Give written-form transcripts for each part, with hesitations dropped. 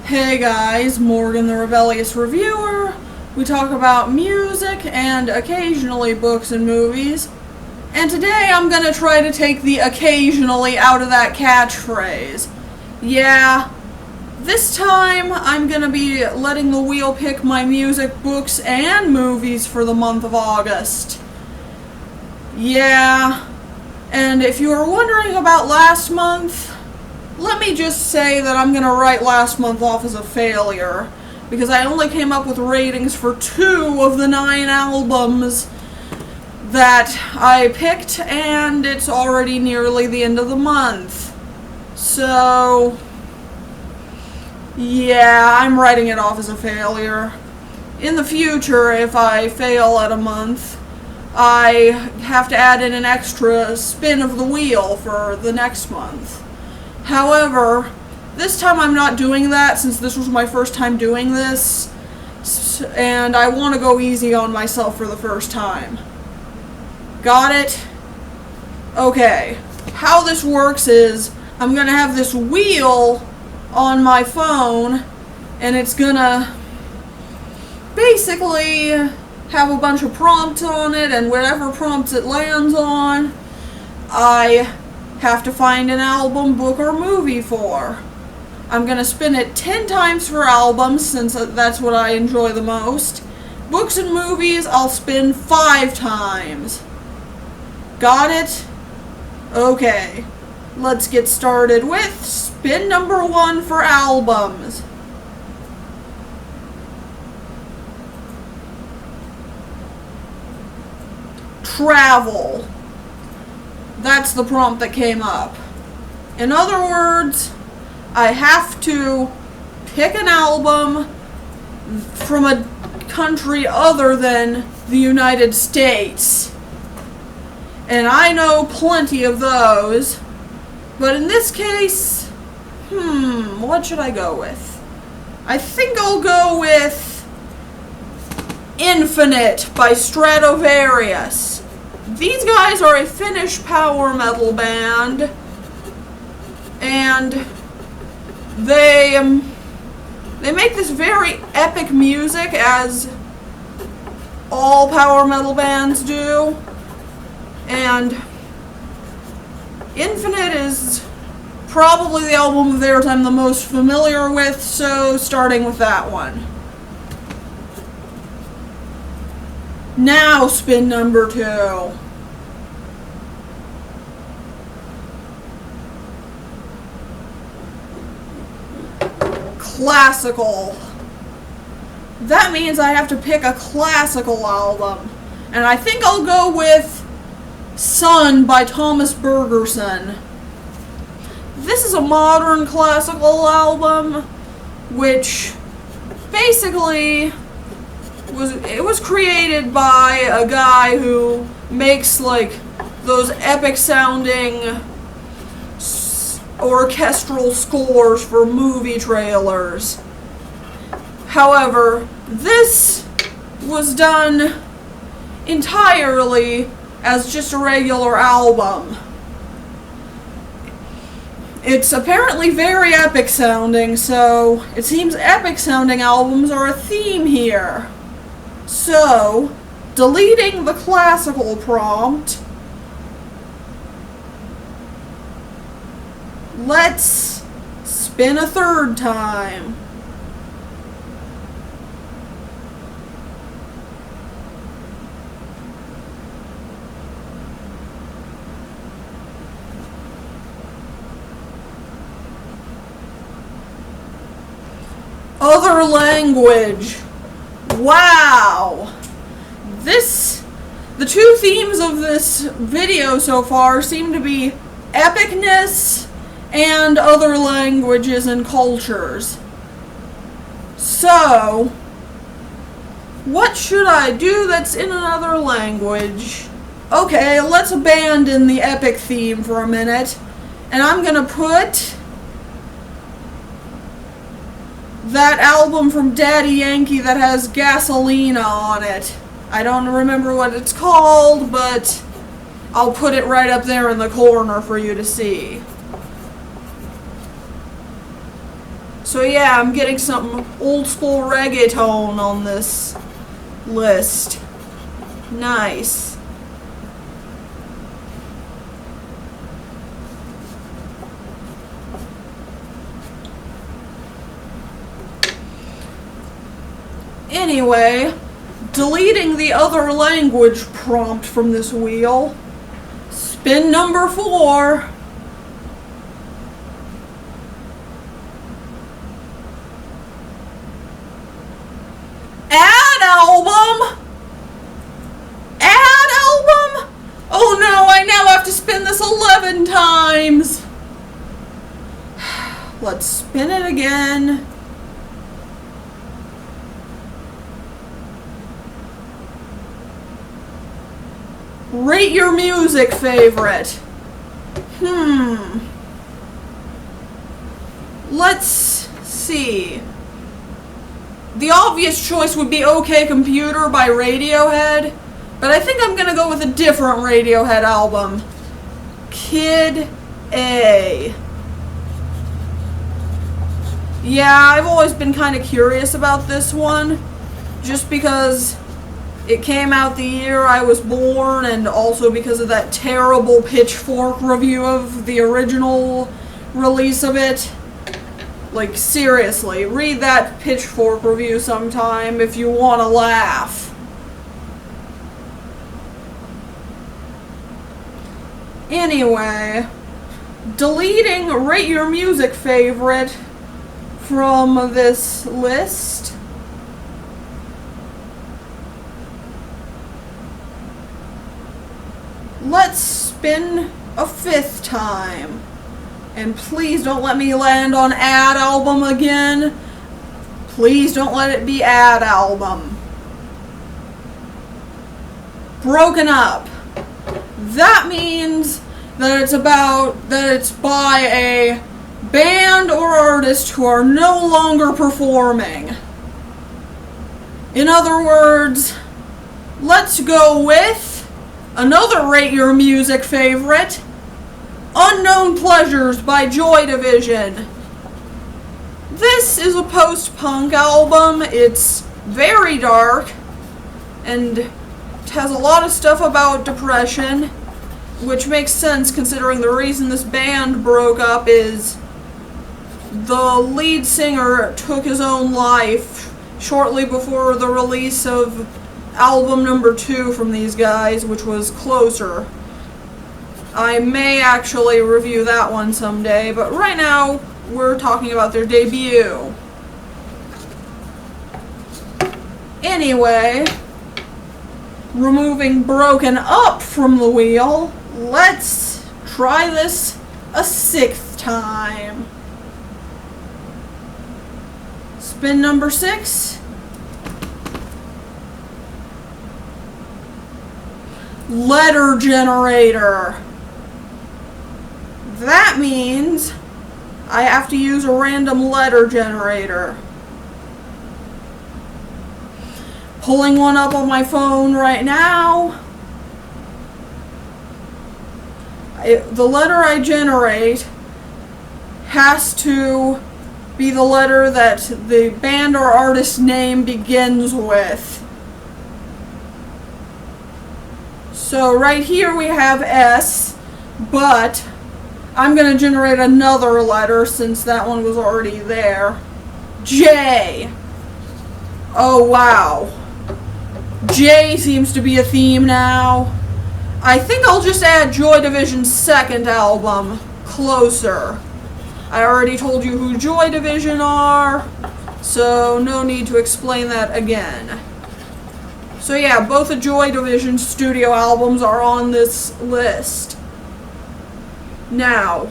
Hey guys, Morgan the Rebellious Reviewer. We talk about music and occasionally books and movies. And today I'm gonna try to take the occasionally out of that catchphrase. Yeah, this time I'm gonna be letting the wheel pick my music, books, and movies for the month of August. Yeah, and if you were wondering about last month, let me just say that I'm going to write last month off as a failure, because I only came up with ratings for 2 of the 9 albums that I picked, and it's already nearly the end of the month. So, yeah, I'm writing it off as a failure. In the future, if I fail at a month, I have to add in an extra spin of the wheel for the next month. However, this time I'm not doing that since this was my first time doing this, and I want to go easy on myself for the first time. Got it? Okay. How this works is I'm going to have this wheel on my phone, and it's going to basically have a bunch of prompts on it, and whatever prompts it lands on, I have to find an album, book, or movie for. I'm going to spin it 10 times for albums, since that's what I enjoy the most. Books and movies, I'll spin 5 times. Got it? Okay. Let's get started with spin number 1 for albums. Travel. That's the prompt that came up. In other words, I have to pick an album from a country other than the United States. And I know plenty of those. But in this case, what should I go with? I think I'll go with Infinite by Stratovarius. These guys are a Finnish power metal band, and they make this very epic music, as all power metal bands do, and Infinite is probably the album of theirs I'm the most familiar with, so starting with that one. Now spin number 2. Classical. That means I have to pick a classical album. And I think I'll go with Sun by Thomas Bergerson. This is a modern classical album, which basically was created by a guy who makes like those epic sounding orchestral scores for movie trailers. However, this was done entirely as just a regular album. It's apparently very epic sounding, so it seems epic sounding albums are a theme here. So, deleting the classical prompt, let's spin a 3rd time. Other language. Wow! The 2 themes of this video so far seem to be epicness and other languages and cultures. So, what should I do that's in another language? Okay, let's abandon the epic theme for a minute, and I'm gonna put that album from Daddy Yankee that has Gasolina on it. I don't remember what it's called, but I'll put it right up there in the corner for you to see. So yeah, I'm getting some old school reggaeton on this list. Nice. Anyway, deleting the other language prompt from this wheel. Spin number 4. Add album? Add album? Oh no, I now have to spin this 11 times. Let's spin it again. Rate your music favorite. Let's see. The obvious choice would be OK Computer by Radiohead, but I think I'm gonna go with a different Radiohead album. Kid A. Yeah, I've always been kind of curious about this one, just because it came out the year I was born, and also because of that terrible Pitchfork review of the original release of it. Like, seriously, read that Pitchfork review sometime if you want to laugh. Anyway, deleting Rate Your Music Favorite from this list. Let's spin a 5th time. And please don't let me land on Add Album again. Please don't let it be Add Album. Broken Up. That means that it's by a band or artist who are no longer performing. In other words, let's go with another Rate Your Music favorite, Unknown Pleasures by Joy Division. This is a post-punk album. It's very dark, and it has a lot of stuff about depression, which makes sense considering the reason this band broke up is the lead singer took his own life shortly before the release of album number 2 from these guys, which was Closer. I may actually review that one someday, but right now we're talking about their debut. Anyway, removing Broken Up from the wheel, let's try this a 6th time. Spin number 6. Letter generator. That means I have to use a random letter generator. Pulling one up on my phone right now. The letter I generate has to be the letter that the band or artist name begins with. So right here we have S, but I'm going to generate another letter since that one was already there. J. Oh wow. J seems to be a theme now. I think I'll just add Joy Division's 2nd album, Closer. I already told you who Joy Division are, so no need to explain that again. So yeah, both of Joy Division's studio albums are on this list. Now,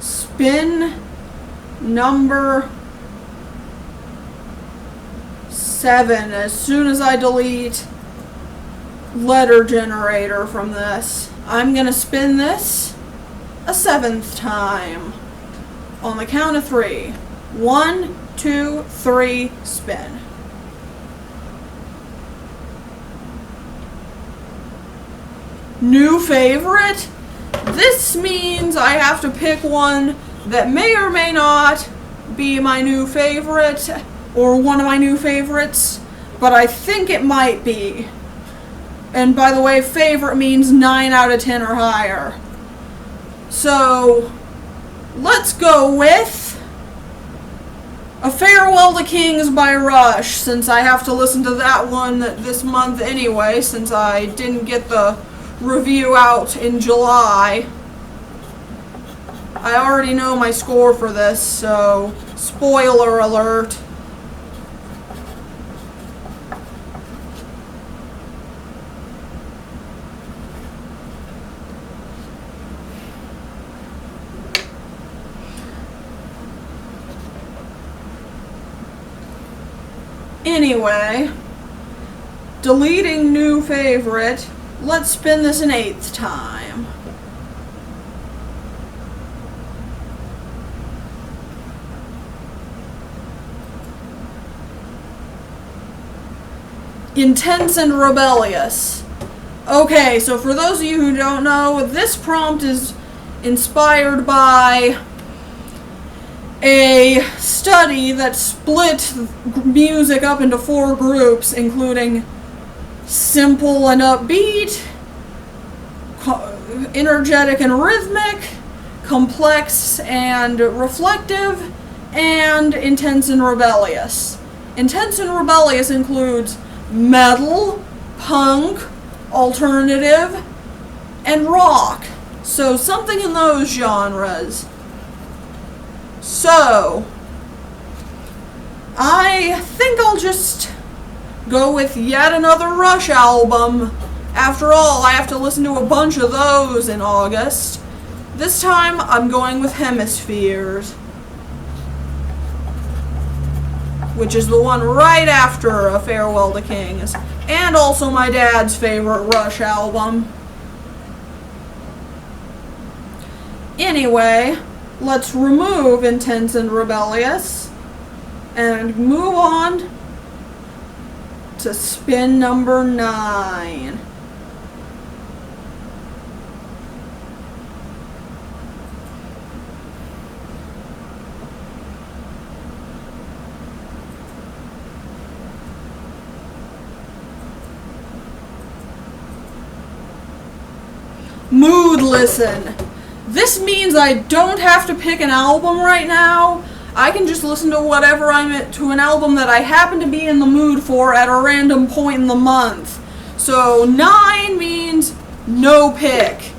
spin number 7 as soon as I delete letter generator from this. I'm going to spin this a 7th time. On the count of 3. 1, 2, 3, spin. new favorite. This means I have to pick one that may or may not be my new favorite, or one of my new favorites, but I think it might be. And by the way, favorite means 9 out of 10 or higher. So, let's go with A Farewell to Kings by Rush, since I have to listen to that one this month anyway, since I didn't get the review out in July. I already know my score for this, so spoiler alert. Anyway, deleting new favorite. Let's spin this an 8th time. Intense and Rebellious. Okay, so for those of you who don't know, this prompt is inspired by a study that split music up into 4 groups, including simple and upbeat, energetic and rhythmic, complex and reflective, and intense and rebellious. Intense and rebellious includes metal, punk, alternative, and rock. So something in those genres. So, I think I'll just go with yet another Rush album. After all, I have to listen to a bunch of those in August. This time, I'm going with Hemispheres, which is the one right after A Farewell to Kings, and also my dad's favorite Rush album. Anyway, let's remove Intense and Rebellious and move on to spin number 9. Mood Listen. This means I don't have to pick an album right now. I can just listen to whatever to an album that I happen to be in the mood for at a random point in the month. So 9 means no pick.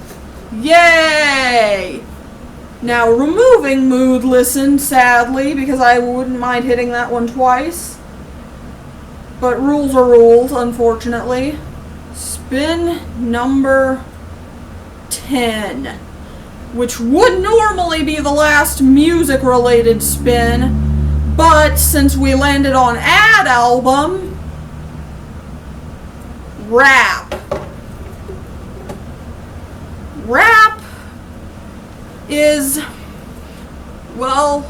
Yay! Now removing Mood Listen, sadly, because I wouldn't mind hitting that one twice. But rules are rules, unfortunately. Spin number 10. Which would normally be the last music-related spin, but since we landed on Ad album, rap. Rap is, well,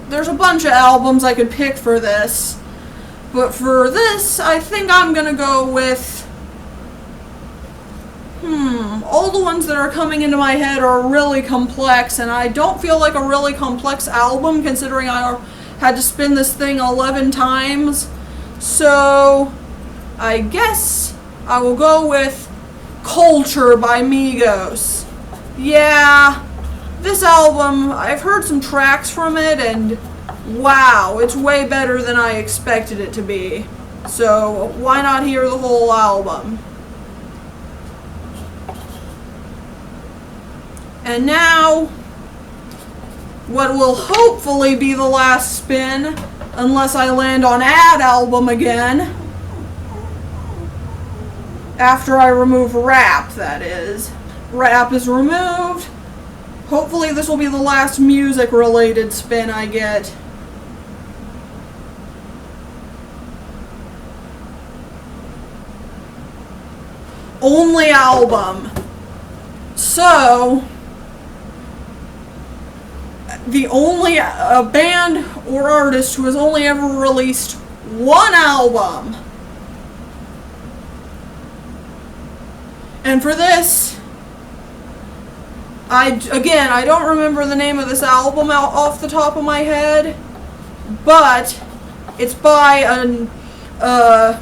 there's a bunch of albums I could pick for this, but for this, I think I'm gonna go with all the ones that are coming into my head are really complex, and I don't feel like a really complex album considering I had to spin this thing 11 times. So, I guess I will go with Culture by Migos. Yeah, this album, I've heard some tracks from it, and wow, it's way better than I expected it to be. So, why not hear the whole album? And now, what will hopefully be the last spin, unless I land on Ad album again, after I remove Rap, that is. Rap is removed. Hopefully this will be the last music-related spin I get. Only album. So, the only band or artist who has only ever released one album And for this, I don't remember the name of this album off the top of my head, but it's by a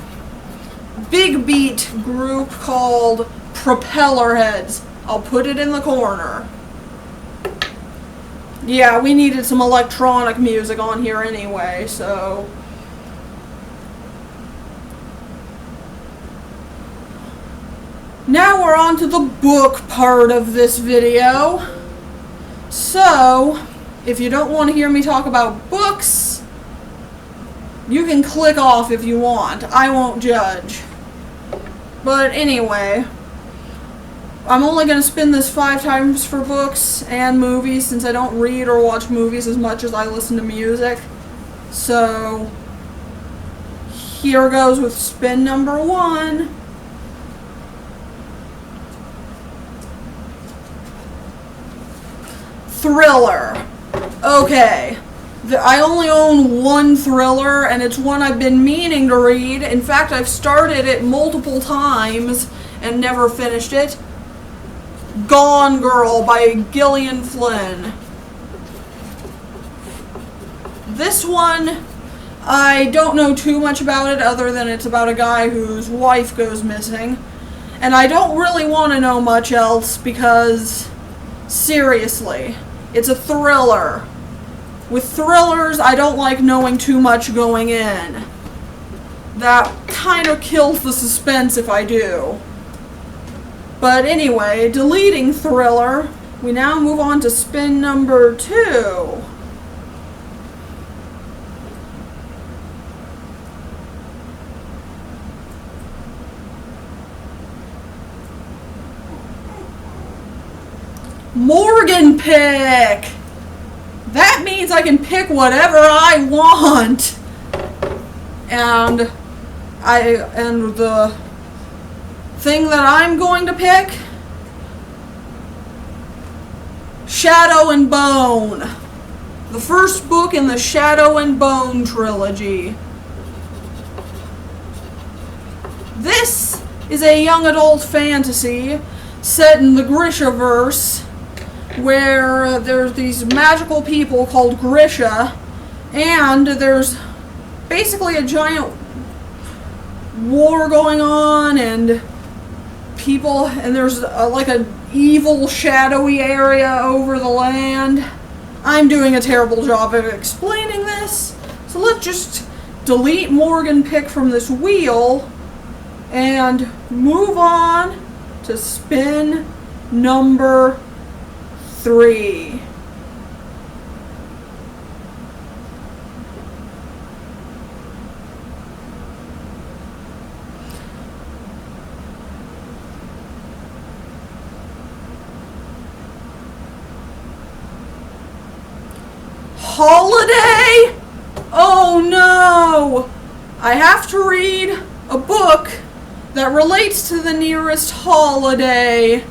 big beat group called Propeller Heads. I'll put it in the corner. Yeah, we needed some electronic music on here anyway, so... Now we're on to the book part of this video. So, if you don't want to hear me talk about books, you can click off if you want. I won't judge. But anyway, I'm only going to spin this 5 times for books and movies since I don't read or watch movies as much as I listen to music. So, here goes with spin number 1. Thriller. Okay. I only own one thriller, and it's one I've been meaning to read. In fact, I've started it multiple times and never finished it. Gone Girl by Gillian Flynn. This one, I don't know too much about it other than it's about a guy whose wife goes missing. And I don't really want to know much else because, seriously, it's a thriller. With thrillers, I don't like knowing too much going in. That kind of kills the suspense if I do. But anyway, deleting thriller, we now move on to spin number 2. Morgan pick! That means I can pick whatever I want. And the thing that I'm going to pick, Shadow and Bone. The first book in the Shadow and Bone trilogy. This is a young adult fantasy set in the Grishaverse, where there's these magical people called Grisha, and there's basically a giant war going on, and people, and there's like an evil shadowy area over the land. I'm doing a terrible job of explaining this, so let's just delete Morgan Pick from this wheel and move on to spin number 3. Holiday? Oh no! I have to read a book that relates to the nearest holiday.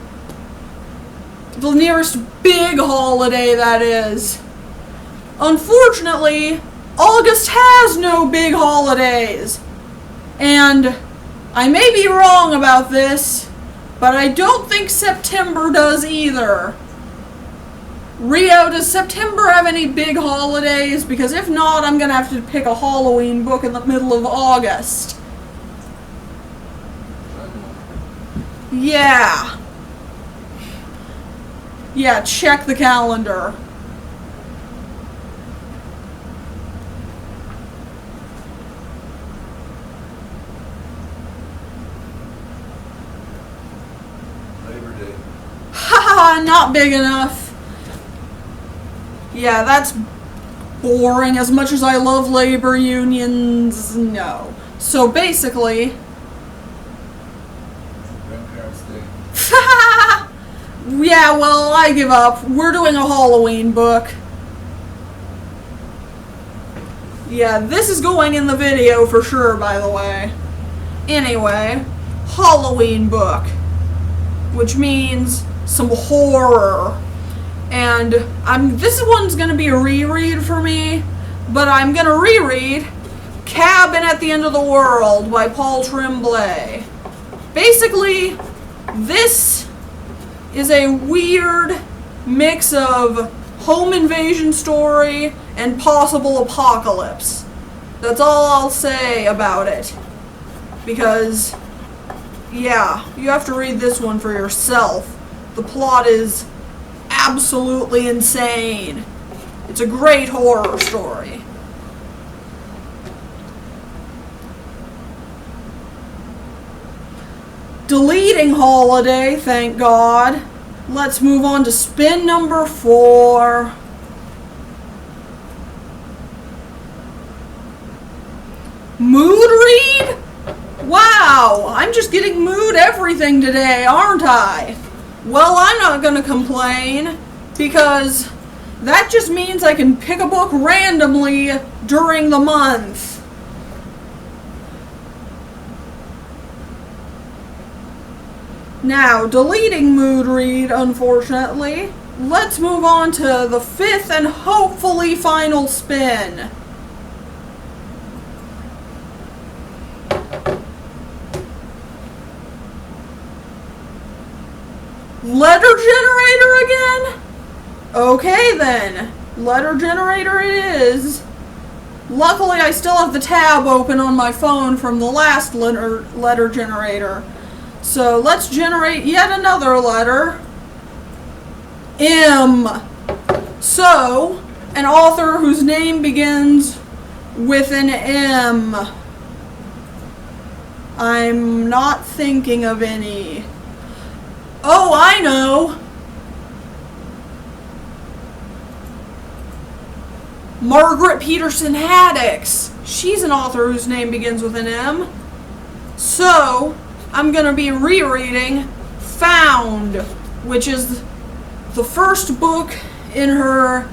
The nearest big holiday, that is. Unfortunately, August has no big holidays. And I may be wrong about this, but I don't think September does either. Rio, does September have any big holidays? Because if not, I'm going to have to pick a Halloween book in the middle of August. Yeah. Yeah, check the calendar. Labor Day. Haha, not big enough. Yeah, that's boring. As much as I love labor unions, no. So basically... Grandparents' Day. Yeah, well, I give up. We're doing a Halloween book. Yeah, this is going in the video for sure, by the way. Anyway, Halloween book. Which means some horror. And this one's going to be a reread for me, but I'm going to reread Cabin at the End of the World by Paul Tremblay. Basically, This is a weird mix of home invasion story and possible apocalypse. That's all I'll say about it. Because, yeah, you have to read this one for yourself. The plot is absolutely insane. It's a great horror story. Deleting holiday, thank God. Let's move on to spin number 4. Mood read? Wow, I'm just getting mood everything today, aren't I? Well, I'm not gonna complain, because that just means I can pick a book randomly during the month. Now, deleting mood read, unfortunately. Let's move on to the 5th and hopefully final spin. Letter generator again? Okay then, letter generator it is. Luckily I still have the tab open on my phone from the last letter generator. So let's generate yet another letter. M. So, an author whose name begins with an M. I'm not thinking of any. Oh, I know! Margaret Peterson Haddix. She's an author whose name begins with an M. So, I'm going to be rereading Found, which is the first book in her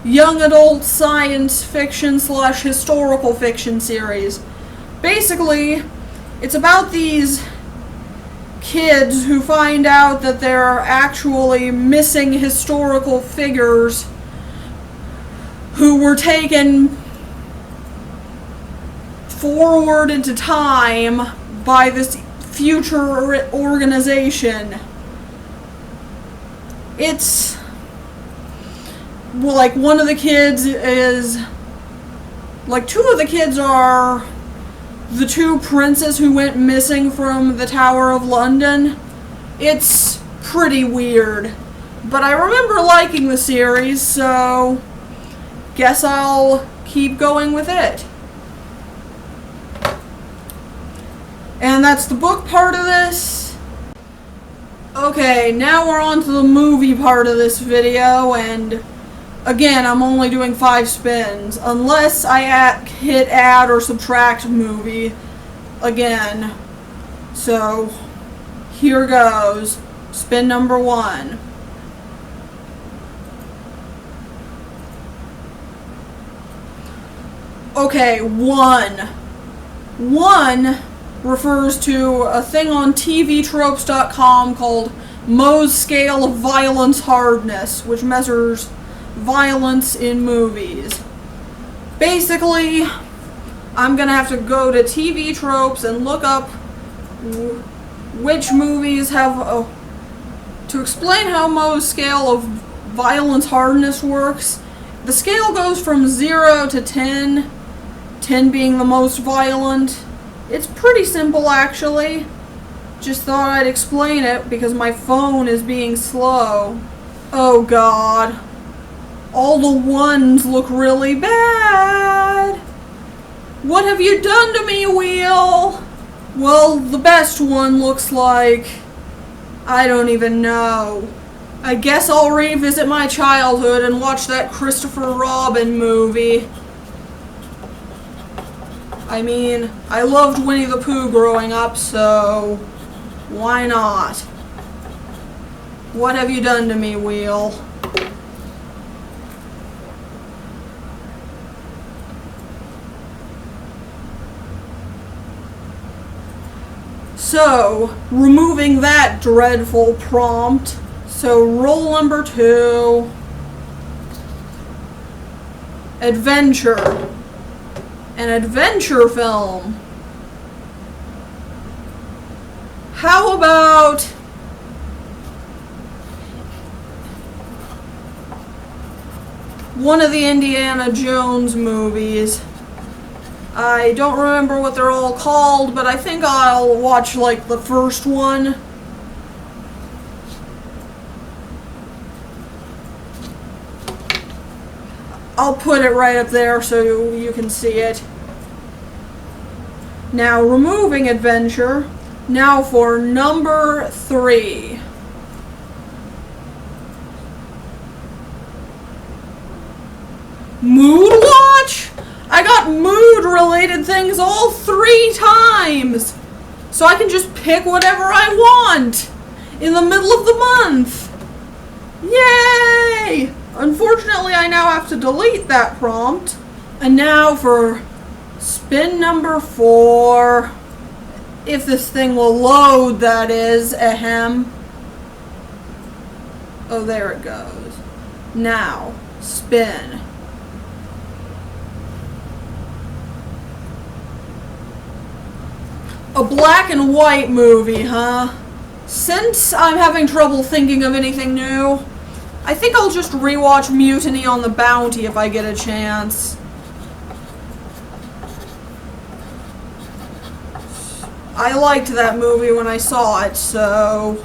young adult science fiction / historical fiction series. Basically, it's about these kids who find out that they're actually missing historical figures who were taken forward into time by this future organization. It's, well, like, one of the kids is, like, 2 of the kids are the 2 princes who went missing from the Tower of London. It's pretty weird. But I remember liking the series, so guess I'll keep going with it. And that's the book part of this. Okay, now we're on to the movie part of this video, and again, I'm only doing 5 spins, unless I hit add or subtract movie again. So, here goes. Spin number 1. Okay, 1. 1 refers to a thing on tvtropes.com called Mohs Scale of Violence Hardness, which measures violence in movies. Basically, I'm gonna have to go to TV Tropes and look up which movies have to explain how Mohs Scale of Violence Hardness works. The scale goes from 0 to 10, 10 being the most violent. It's pretty simple, actually. Just thought I'd explain it because my phone is being slow. Oh God. All the 1s look really bad. What have you done to me, wheel? Well, the best one looks like, I don't even know. I guess I'll revisit my childhood and watch that Christopher Robin movie. I mean, I loved Winnie the Pooh growing up, so why not? What have you done to me, wheel? So, removing that dreadful prompt, so roll number 2. Adventure. An adventure film. How about one of the Indiana Jones movies. I don't remember what they're all called, but I think I'll watch like the first one. I'll put it right up there so you can see it. Now, removing adventure. Now for number 3. Mood watch? I got mood related things all 3 times. So I can just pick whatever I want in the middle of the month. Yay! Unfortunately, I now have to delete that prompt. And now for spin number 4. If this thing will load, that is. Ahem. Oh, there it goes. Now, spin. A black and white movie, huh? Since I'm having trouble thinking of anything new, I think I'll just rewatch Mutiny on the Bounty if I get a chance. I liked that movie when I saw it, so...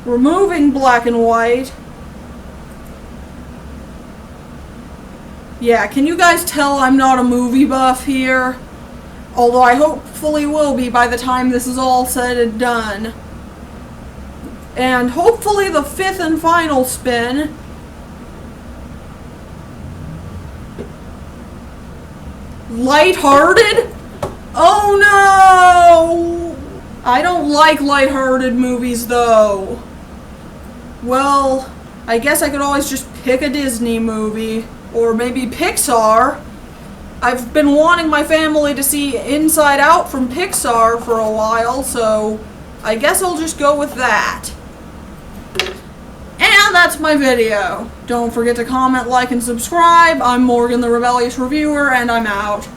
Removing black and white. Yeah, can you guys tell I'm not a movie buff here? Although I hopefully will be by the time this is all said and done. And hopefully the 5th and final spin. Lighthearted? Oh no! I don't like lighthearted movies though. Well, I guess I could always just pick a Disney movie. Or maybe Pixar. I've been wanting my family to see Inside Out from Pixar for a while, so I guess I'll just go with that. And that's my video. Don't forget to comment, like, and subscribe. I'm Morgan the Rebellious Reviewer, and I'm out.